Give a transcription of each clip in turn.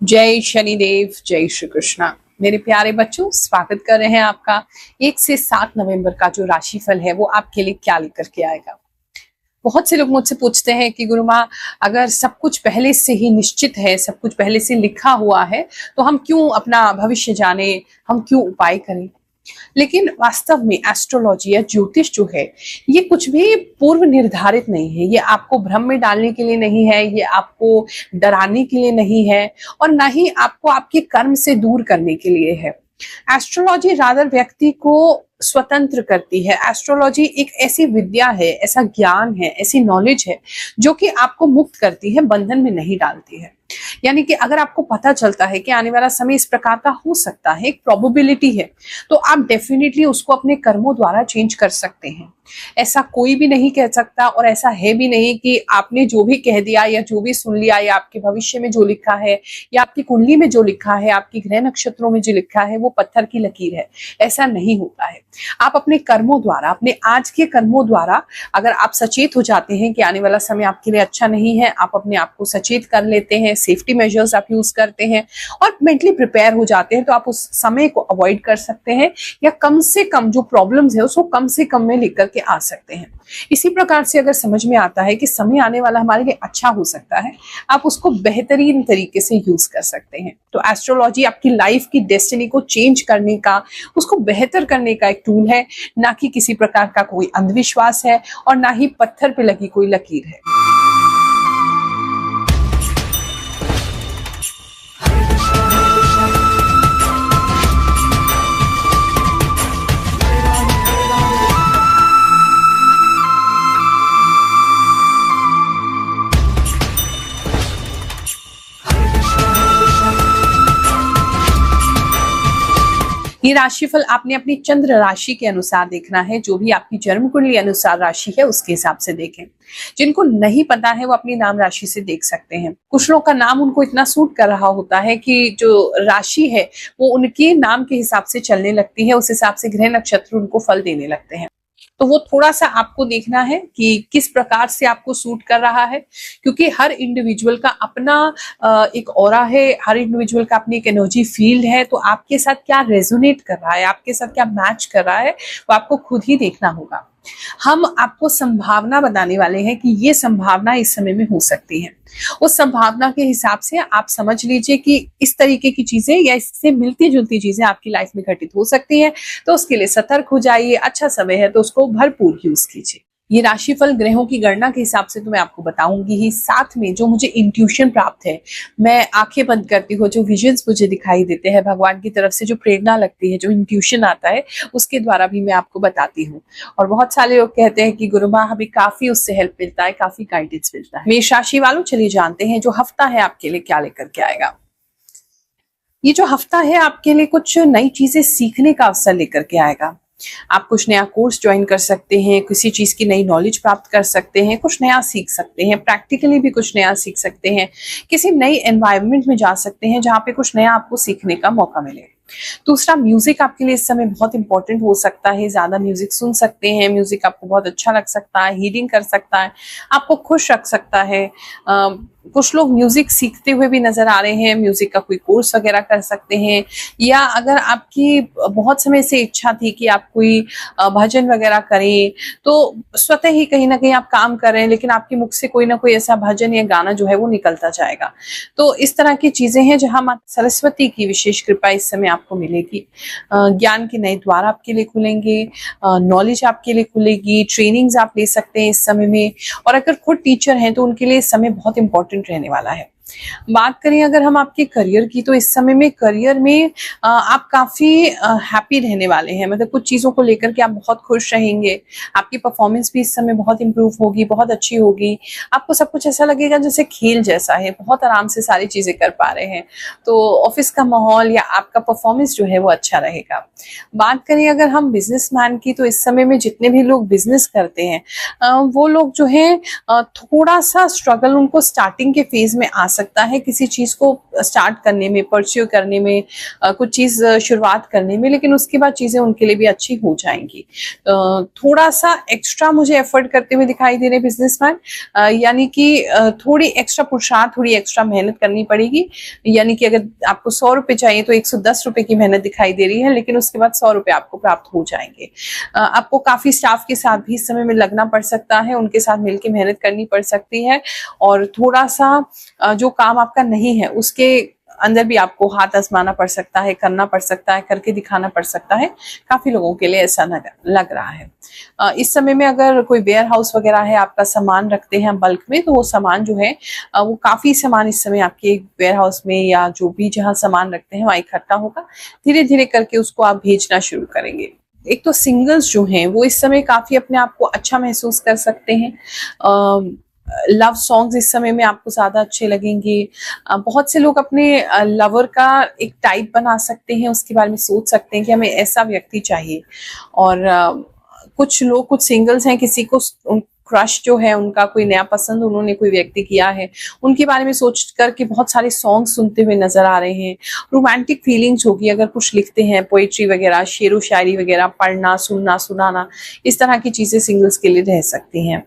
जय शनिदेव, जय श्री कृष्णा। मेरे प्यारे बच्चों, स्वागत कर रहे हैं आपका 1 से 7 नवंबर का जो राशिफल है वो आपके लिए क्या लेकर के आएगा। बहुत से लोग मुझसे पूछते हैं कि गुरु माँ, अगर सब कुछ पहले से ही निश्चित है, सब कुछ पहले से लिखा हुआ है, तो हम क्यों अपना भविष्य जाने, हम क्यों उपाय करें। लेकिन वास्तव में एस्ट्रोलॉजी या ज्योतिष जो है ये कुछ भी पूर्व निर्धारित नहीं है। ये आपको भ्रम में डालने के लिए नहीं है, ये आपको डराने के लिए नहीं है, और ना ही आपको आपके कर्म से दूर करने के लिए है। एस्ट्रोलॉजी रादर व्यक्ति को स्वतंत्र करती है। एस्ट्रोलॉजी एक ऐसी विद्या है, ऐसा ज्ञान है, ऐसी नॉलेज है जो कि आपको मुक्त करती है, बंधन में नहीं डालती है। यानी कि अगर आपको पता चलता है कि आने वाला समय इस प्रकार का हो सकता है, एक प्रोबेबिलिटी है, तो आप डेफिनेटली उसको अपने कर्मों द्वारा चेंज कर सकते हैं। ऐसा कोई भी नहीं कह सकता, और ऐसा है भी नहीं कि आपने जो भी कह दिया या जो भी सुन लिया या आपके भविष्य में जो लिखा है या आपकी कुंडली में जो लिखा है, आपकी ग्रह नक्षत्रों में जो लिखा है वो पत्थर की लकीर है। ऐसा नहीं होता है। आप अपने कर्मों द्वारा, अपने आज के कर्मों द्वारा, अगर आप सचेत हो जाते हैं कि आने वाला समय आपके लिए अच्छा नहीं है, आप अपने आप को सचेत कर लेते हैं, सेफ्टी मेजर्स आप यूज करते हैं और मेंटली प्रिपेयर हो जाते हैं, तो आप उस समय को अवॉइड कर सकते हैं, या कम से कम जो प्रॉब्लम्स है उसको कम से कम में लेकर के आ सकते हैं। इसी प्रकार से अगर समझ में आता है कि समय आने वाला हमारे लिए अच्छा हो सकता है, आप उसको बेहतरीन तरीके से यूज कर सकते हैं। तो एस्ट्रोलॉजी आपकी लाइफ की डेस्टिनी को चेंज करने का, उसको बेहतर करने का एक टूल है, ना कि किसी प्रकार का कोई अंधविश्वास है, और ना ही पत्थर पे लगी कोई लकीर है। ये राशिफल आपने अपनी चंद्र राशि के अनुसार देखना है। जो भी आपकी जन्म कुंडली अनुसार राशि है उसके हिसाब से देखें। जिनको नहीं पता है वो अपनी नाम राशि से देख सकते हैं। कुछ लोगों का नाम उनको इतना सूट कर रहा होता है कि जो राशि है वो उनके नाम के हिसाब से चलने लगती है, उस हिसाब से ग्रह नक्षत्र उनको फल देने लगते हैं। तो वो थोड़ा सा आपको देखना है कि किस प्रकार से आपको सूट कर रहा है, क्योंकि हर इंडिविजुअल का अपना एक ऑरा है, हर इंडिविजुअल का अपनी एक एनर्जी फील्ड है। तो आपके साथ क्या रेजोनेट कर रहा है, आपके साथ क्या मैच कर रहा है, वो आपको खुद ही देखना होगा। हम आपको संभावना बताने वाले हैं कि ये संभावना इस समय में हो सकती है। उस संभावना के हिसाब से आप समझ लीजिए कि इस तरीके की चीजें या इससे मिलती जुलती चीजें आपकी लाइफ में घटित हो सकती हैं। तो उसके लिए सतर्क हो जाइए। अच्छा समय है तो उसको भरपूर यूज कीजिए। ये राशिफल ग्रहों की गणना के हिसाब से तो मैं आपको बताऊंगी ही, साथ में जो मुझे इंट्यूशन प्राप्त है, मैं आंखें बंद करती हूँ, जो विजन्स मुझे दिखाई देते हैं भगवान की तरफ से, जो प्रेरणा लगती है, जो इंट्यूशन आता है, उसके द्वारा भी मैं आपको बताती हूँ। और बहुत सारे लोग कहते हैं कि गुरु माँ हमें काफी उससे हेल्प मिलता है, काफी गाइडेंस मिलता है। मेष राशि वालों, चलिए जानते हैं जो हफ्ता है आपके लिए क्या लेकर के आएगा। ये जो हफ्ता है आपके लिए कुछ नई चीजें सीखने का अवसर लेकर के आएगा। आप कुछ नया कोर्स ज्वाइन कर सकते हैं, किसी चीज की नई नॉलेज प्राप्त कर सकते हैं, कुछ नया सीख सकते हैं, प्रैक्टिकली भी कुछ नया सीख सकते हैं, किसी नई एनवायरनमेंट में जा सकते हैं जहाँ पे कुछ नया आपको सीखने का मौका मिले। दूसरा, म्यूजिक आपके लिए इस समय बहुत इंपॉर्टेंट हो सकता है। ज्यादा म्यूजिक सुन सकते हैं, म्यूजिक आपको बहुत अच्छा लग सकता है, हीलिंग कर सकता है, आपको खुश रख सकता है। कुछ लोग म्यूजिक सीखते हुए भी नजर आ रहे हैं, म्यूजिक का कोई कोर्स वगैरह कर सकते हैं। या अगर आपकी बहुत समय से इच्छा थी कि आप कोई भजन वगैरह करें, तो स्वतः ही कहीं ना कहीं आप काम कर रहे हैं, लेकिन आपके मुख से कोई ना कोई ऐसा भजन या गाना जो है वो निकलता जाएगा। तो इस तरह की चीजें हैं जहां माता सरस्वती की विशेष कृपा इस समय आपको मिलेगी। ज्ञान के नए द्वार आपके लिए खुलेंगे, नॉलेज आपके लिए खुलेगी, ट्रेनिंग्स आप ले सकते हैं इस समय में। और अगर खुद टीचर हैं तो उनके लिए इस समय बहुत इंपॉर्टेंट रहने वाला है। बात करें अगर हम आपके करियर की, तो इस समय में करियर में आप काफी हैप्पी रहने वाले हैं। मतलब कुछ चीजों को लेकर के आप बहुत खुश रहेंगे। आपकी परफॉर्मेंस भी इस समय बहुत इंप्रूव होगी, बहुत अच्छी होगी। आपको सब कुछ ऐसा लगेगा जैसे खेल जैसा है, बहुत आराम से सारी चीजें कर पा रहे हैं। तो ऑफिस का माहौल या आपका परफॉर्मेंस जो है वो अच्छा रहेगा। बात करें अगर हम बिजनेसमैन की, तो इस समय में जितने भी लोग बिजनेस करते हैं वो लोग जो है थोड़ा सा स्ट्रगल उनको स्टार्टिंग के फेज में आ सकता सकता है किसी चीज को स्टार्ट करने में, परस्यू करने में, कुछ चीज शुरुआत करने में, लेकिन उसके बाद चीजें उनके लिए भी अच्छी हो जाएंगी। थोड़ा सा एक्स्ट्रा मुझे एफर्ट करते हुए दिखाई दे रहे बिजनेसमैन, यानी कि थोड़ी एक्स्ट्रा पुरुषार्थ, थोड़ी एक्स्ट्रा मेहनत करनी पड़ेगी। यानी कि अगर आपको 100 रुपए चाहिए तो 110 रुपए की मेहनत दिखाई दे रही है, लेकिन उसके बाद 100 रुपए आपको प्राप्त हो जाएंगे। आपको काफी स्टाफ के साथ भी इस समय में लगना पड़ सकता है, उनके साथ मिलकर मेहनत करनी पड़ सकती है, और थोड़ा सा जो काम आपका नहीं है उसके अंदर भी आपको हाथ आजमाना पड़ सकता है, करना पड़ सकता है, करके दिखाना पड़ सकता है। काफी लोगों के लिए ऐसा लग रहा है। इस समय में अगर कोई वेयर हाउस वगैरह है, आपका सामान रखते हैं बल्क में, तो वो सामान जो है वो काफी सामान इस समय आपके वेयर हाउस में या जो भी जहां सामान रखते हैं वहां इकट्ठा होगा। धीरे धीरे करके उसको आप भेजना शुरू करेंगे। एक तो सिंगल्स जो हैं वो इस समय काफी अपने आप को अच्छा महसूस कर सकते हैं। लव सॉन्ग्स इस समय में आपको ज्यादा अच्छे लगेंगे। बहुत से लोग अपने लवर का एक टाइप बना सकते हैं, उसके बारे में सोच सकते हैं कि हमें ऐसा व्यक्ति चाहिए। और कुछ लोग, कुछ सिंगल्स हैं, किसी को क्रश जो है उनका, कोई नया पसंद उन्होंने कोई व्यक्ति किया है, उनके बारे में सोच करके बहुत सारे सॉन्ग सुनते हुए नजर आ रहे हैं। रोमांटिक फीलिंग्स होगी, अगर कुछ लिखते हैं, पोएट्री वगैरह, शेरो शायरी वगैरह, पढ़ना, सुनना, सुनाना, इस तरह की चीजें सिंगल्स के लिए रह सकती हैं।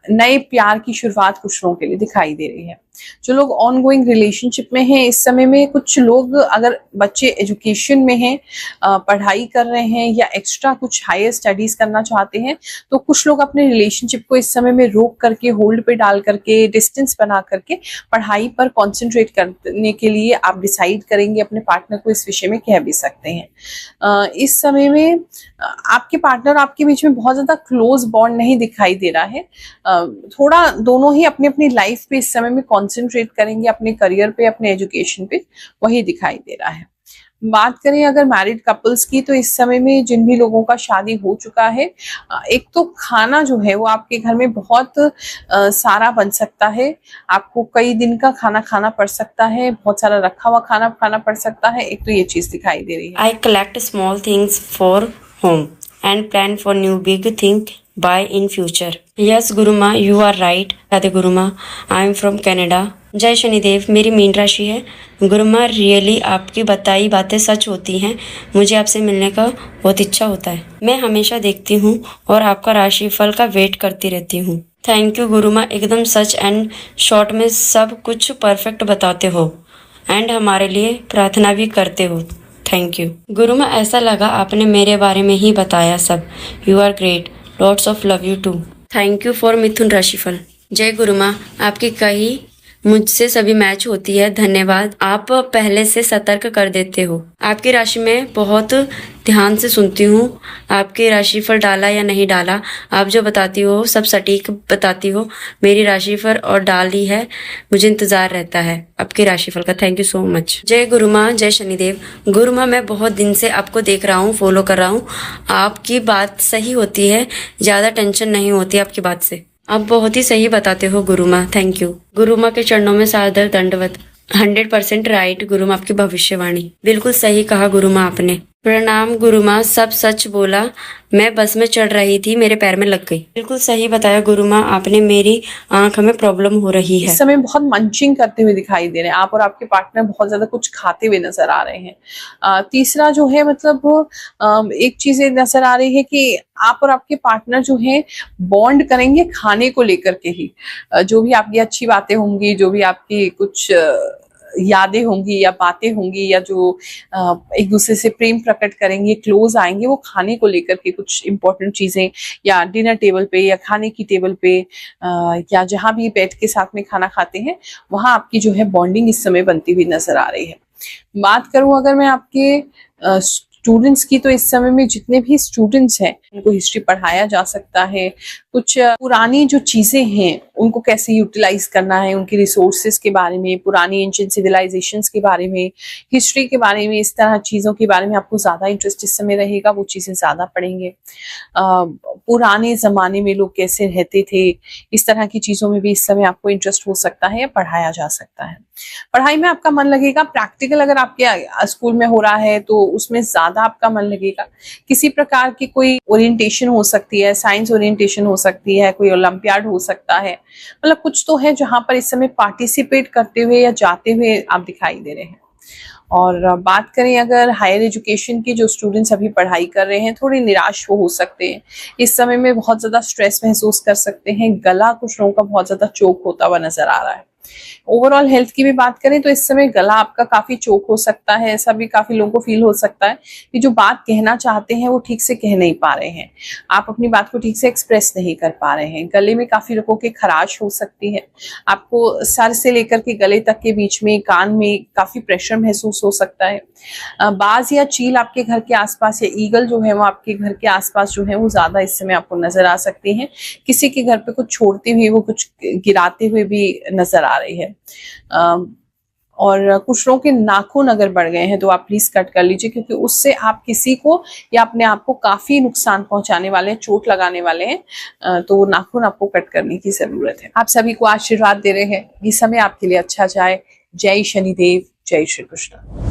नए प्यार की शुरुआत कुछ लोगों के लिए दिखाई दे रही है। जो लोग ऑन गोइंग रिलेशनशिप में हैं इस समय में, कुछ लोग अगर बच्चे एजुकेशन में हैं, पढ़ाई कर रहे हैं या एक्स्ट्रा कुछ हायर स्टडीज करना चाहते हैं, तो कुछ लोग अपने रिलेशनशिप को इस समय में रोक करके, होल्ड पे डाल करके, डिस्टेंस बना करके पढ़ाई पर कॉन्सेंट्रेट करने के लिए आप डिसाइड करेंगे। अपने पार्टनर को इस विषय में कह भी सकते हैं। इस समय में आपके पार्टनर आपके बीच में बहुत ज्यादा क्लोज बॉन्ड नहीं दिखाई दे रहा है। थोड़ा दोनों ही अपनी अपनी लाइफ पे इस समय में कॉन्सेंट्रेट करेंगे, अपने करियर पे, अपने एजुकेशन पे, वही दिखाई दे रहा है। बात करें अगर मैरिड कपल्स की, तो इस समय में जिन भी लोगों का शादी हो चुका है, एक तो खाना जो है वो आपके घर में बहुत सारा बन सकता है। आपको कई दिन का खाना खाना पड़ सकता है, बहुत सारा रखा हुआ खाना खाना पड़ सकता है। एक तो ये चीज दिखाई दे रही है। I collect small things for home and plan for new big thing buy in future. Yes, Guruma, you are right. Radhe गुरुमा, I am from Canada. जय शनिदेव, मेरी मीन राशि है। गुरुमा, रियली आपकी बताई बातें सच होती हैं। मुझे आपसे मिलने का बहुत इच्छा होता है। मैं हमेशा देखती हूँ और आपका राशिफल का वेट करती रहती हूँ। थैंक यू गुरुमा, एकदम सच एंड शॉर्ट में सब कुछ परफेक्ट बताते हो एंड हमारे लिए प्रार्थना भी करते हो। थैंक यू गुरुमा, ऐसा लगा आपने मेरे बारे में ही बताया सब। You are great, lots of love you too. Thank you for Mithun राशिफल। जय गुरुमा, आपकी कही मुझसे सभी मैच होती है। धन्यवाद, आप पहले से सतर्क कर देते हो। आपकी राशि में बहुत ध्यान से सुनती हूँ। आपकी राशिफल डाला या नहीं डाला, आप जो बताती हो सब सटीक बताती हो। मेरी राशिफल और डाली है, मुझे इंतजार रहता है आपके राशिफल का। Thank you so much. जय गुरुमा, जय शनिदेव। गुरुमा, मैं बहुत दिन से आपको देख रहा हूँ, फॉलो कर रहा हूँ। आपकी बात सही होती है, ज्यादा टेंशन नहीं होती आपकी बात से। आप बहुत ही सही बताते हो गुरुमा, थैंक यू। गुरुमा के चरणों में सादर दंडवत। 100% राइट गुरुमा, आपकी भविष्यवाणी बिल्कुल सही कहा गुरुमा आपने। प्रणाम गुरुमा, सब सच बोला। मैं बस में चढ़ रही थी, मेरे पैर में लग गई। बिल्कुल सही बताया गुरुमा आपने, मेरी आंख में प्रॉब्लम हो रही है। इस समय बहुत मंचिंग करते हुए दिखाई दे रहे हैं आप, और आपके पार्टनर बहुत ज्यादा कुछ खाते हुए नजर आ रहे हैं। तीसरा जो है, मतलब एक चीज नजर आ रही है कि आप और आपके पार्टनर जो है बॉन्ड करेंगे खाने को लेकर के ही। जो भी आपकी अच्छी बातें होंगी, जो भी आपकी कुछ यादें होंगी या बातें होंगी, या जो एक दूसरे से प्रेम प्रकट करेंगे, क्लोज आएंगे, वो खाने को लेकर के कुछ इंपॉर्टेंट चीजें, या डिनर टेबल पे या खाने की टेबल पे, या जहां भी बैठ के साथ में खाना खाते हैं, वहां आपकी जो है बॉन्डिंग इस समय बनती हुई नजर आ रही है। बात करूं अगर मैं आपके स्टूडेंट्स की, तो इस समय में जितने भी स्टूडेंट्स हैं उनको हिस्ट्री पढ़ाया जा सकता है। कुछ पुरानी जो चीजें हैं उनको कैसे यूटिलाइज करना है, उनकी रिसोर्सेज के बारे में, पुरानी एंशिएंट सिविलाइजेशंस के बारे में, हिस्ट्री के बारे में, इस तरह चीजों के बारे में आपको ज्यादा इंटरेस्ट इस समय रहेगा, वो चीजें ज्यादा पढ़ेंगे। पुराने जमाने में लोग कैसे रहते थे, इस तरह की चीजों में भी इस समय आपको इंटरेस्ट हो सकता है या पढ़ाया जा सकता है। पढ़ाई में आपका मन लगेगा। प्रैक्टिकल अगर आपके स्कूल में हो रहा है तो उसमें ज्यादा ज्यादा आपका मन लगेगा। किसी प्रकार की कोई ओरिएंटेशन हो सकती है, साइंस ओरिएंटेशन हो सकती है, कोई ओलंपियाड हो सकता है, मतलब कुछ तो है जहां पर इस समय पार्टिसिपेट करते हुए या जाते हुए आप दिखाई दे रहे हैं। और बात करें अगर हायर एजुकेशन की, जो स्टूडेंट्स अभी पढ़ाई कर रहे हैं, थोड़ी निराश वो हो सकते हैं। इस समय में बहुत ज्यादा स्ट्रेस महसूस कर सकते हैं। गला कुछ लोगों का बहुत ज्यादा चोक होता हुआ नजर आ रहा है। ओवरऑल हेल्थ की भी बात करें तो इस समय गला आपका काफी चोक हो सकता है। ऐसा भी काफी लोगों को फील हो सकता है कि जो बात कहना चाहते हैं वो ठीक से कह नहीं पा रहे हैं, आप अपनी बात को ठीक से एक्सप्रेस नहीं कर पा रहे हैं। गले में काफी लोगों के खराश हो सकती है। आपको सर से लेकर के गले तक के बीच में, कान में काफी प्रेशर महसूस हो सकता है। बाज या चील आपके घर के आसपास या ईगल जो है वो आपके घर के आसपास जो है वो ज्यादा इस समय आपको नजर आ सकती हैं। किसी के घर पे कुछ छोड़ते हुए, वो कुछ गिराते हुए भी नजर आ रही है। और कुछ लोगों के नाखून अगर बढ़ गए हैं तो आप प्लीज कट कर लीजिए, क्योंकि उससे आप किसी को या अपने आप को काफी नुकसान पहुंचाने वाले हैं, चोट लगाने वाले हैं। तो नाखून आपको कट करने की जरूरत है। आप सभी को आशीर्वाद दे रहे हैं, ये समय आपके लिए अच्छा जाए। जय शनिदेव, जय श्री कृष्ण।